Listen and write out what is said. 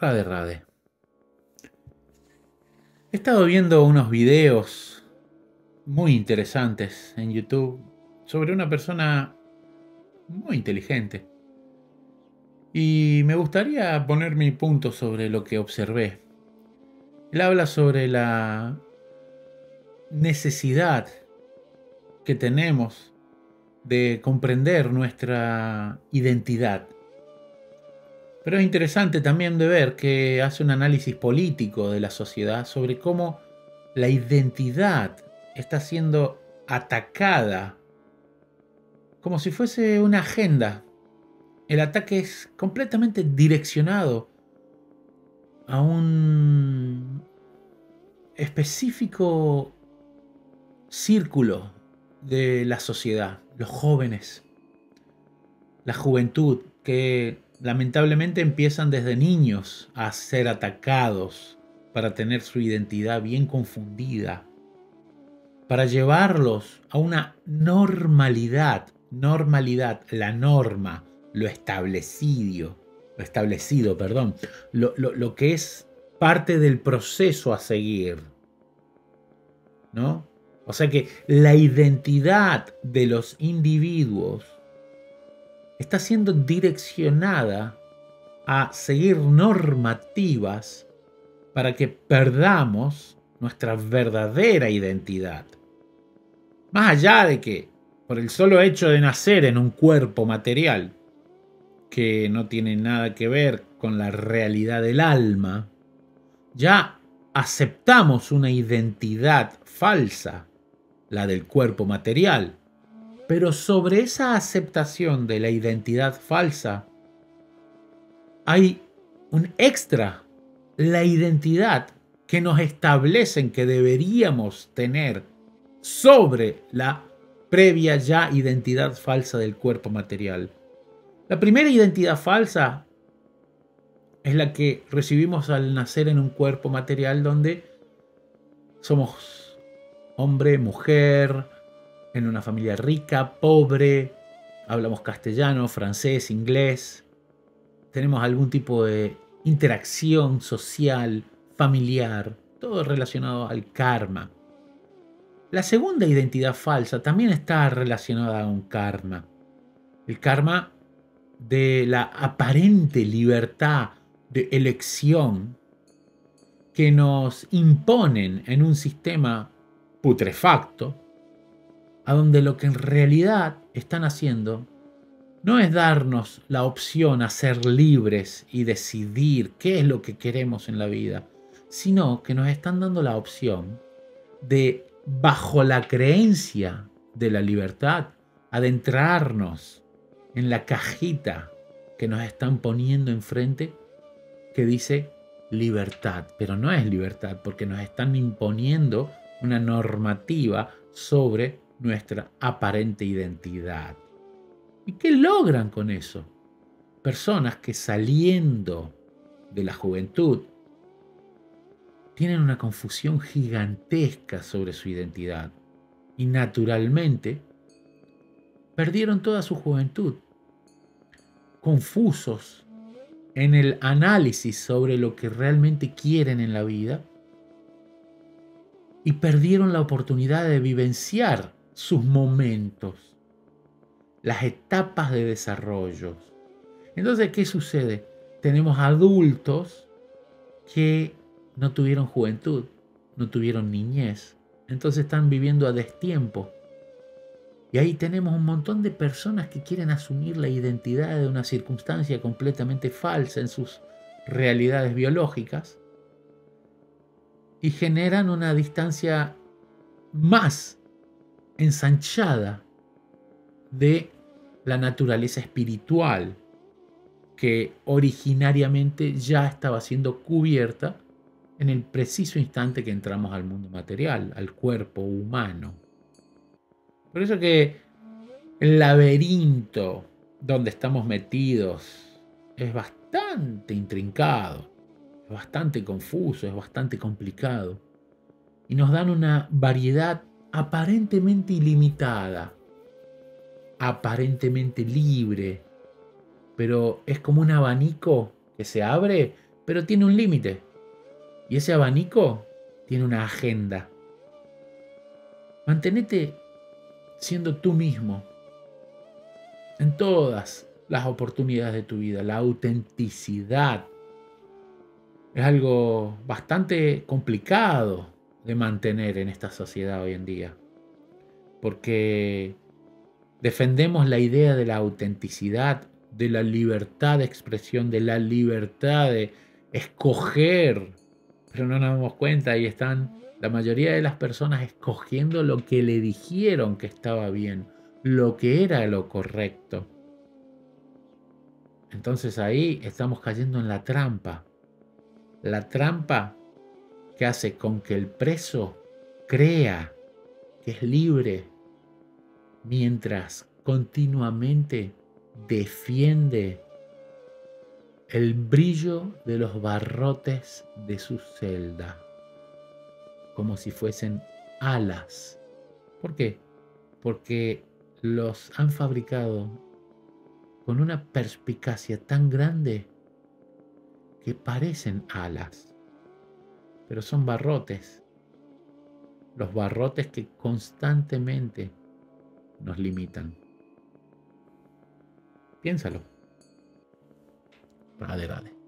Rade, rade. He estado viendo unos videos muy interesantes en YouTube sobre una persona muy inteligente. Y me gustaría poner mi punto sobre lo que observé. Él habla sobre la necesidad que tenemos de comprender nuestra identidad. Pero es interesante también de ver que hace un análisis político de la sociedad sobre cómo la identidad está siendo atacada como si fuese una agenda. El ataque es completamente direccionado a un específico círculo de la sociedad, los jóvenes, la juventud, que lamentablemente empiezan desde niños a ser atacados para tener su identidad bien confundida, para llevarlos a una normalidad, la norma, lo establecido, lo que es parte del proceso a seguir, ¿no? O sea que la identidad de los individuos está siendo direccionada a seguir normativas para que perdamos nuestra verdadera identidad. Más allá de que, por el solo hecho de nacer en un cuerpo material, que no tiene nada que ver con la realidad del alma, ya aceptamos una identidad falsa, la del cuerpo material. Pero sobre esa aceptación de la identidad falsa hay un extra, la identidad que nos establecen que deberíamos tener sobre la previa ya identidad falsa del cuerpo material. La primera identidad falsa es la que recibimos al nacer en un cuerpo material donde somos hombre, mujer, en una familia rica, pobre, hablamos castellano, francés, inglés, tenemos algún tipo de interacción social, familiar, todo relacionado al karma. La segunda identidad falsa también está relacionada a un karma. El karma de la aparente libertad de elección que nos imponen en un sistema putrefacto, a donde lo que en realidad están haciendo no es darnos la opción a ser libres y decidir qué es lo que queremos en la vida, sino que nos están dando la opción de, bajo la creencia de la libertad, adentrarnos en la cajita que nos están poniendo enfrente que dice libertad, pero no es libertad porque nos están imponiendo una normativa sobre nuestra aparente identidad. ¿Y qué logran con eso? Personas que saliendo de la juventud tienen una confusión gigantesca sobre su identidad y naturalmente perdieron toda su juventud, confusos en el análisis sobre lo que realmente quieren en la vida y perdieron la oportunidad de vivenciar sus momentos, las etapas de desarrollo. Entonces, ¿qué sucede? Tenemos adultos que no tuvieron juventud, no tuvieron niñez, entonces están viviendo a destiempo. Y ahí tenemos un montón de personas que quieren asumir la identidad de una circunstancia completamente falsa en sus realidades biológicas y generan una distancia más ensanchada de la naturaleza espiritual que originariamente ya estaba siendo cubierta en el preciso instante que entramos al mundo material, al cuerpo humano. Por eso que el laberinto donde estamos metidos es bastante intrincado, es bastante confuso, es bastante complicado. Y nos dan una variedad aparentemente ilimitada, aparentemente libre, pero es como un abanico que se abre, pero tiene un límite. Y ese abanico tiene una agenda. Mantenete siendo tú mismo en todas las oportunidades de tu vida. La autenticidad es algo bastante complicado de mantener en esta sociedad hoy en día, porque defendemos la idea de la autenticidad, de la libertad de expresión, de la libertad de escoger, pero no nos damos cuenta, ahí están la mayoría de las personas escogiendo lo que le dijeron que estaba bien, lo que era lo correcto. Entonces ahí estamos cayendo en la trampa que hace con que el preso crea que es libre, mientras continuamente defiende el brillo de los barrotes de su celda, como si fuesen alas. ¿Por qué? Porque los han fabricado con una perspicacia tan grande que parecen alas, pero son barrotes. Los barrotes que constantemente nos limitan. Piénsalo. Rade, rade.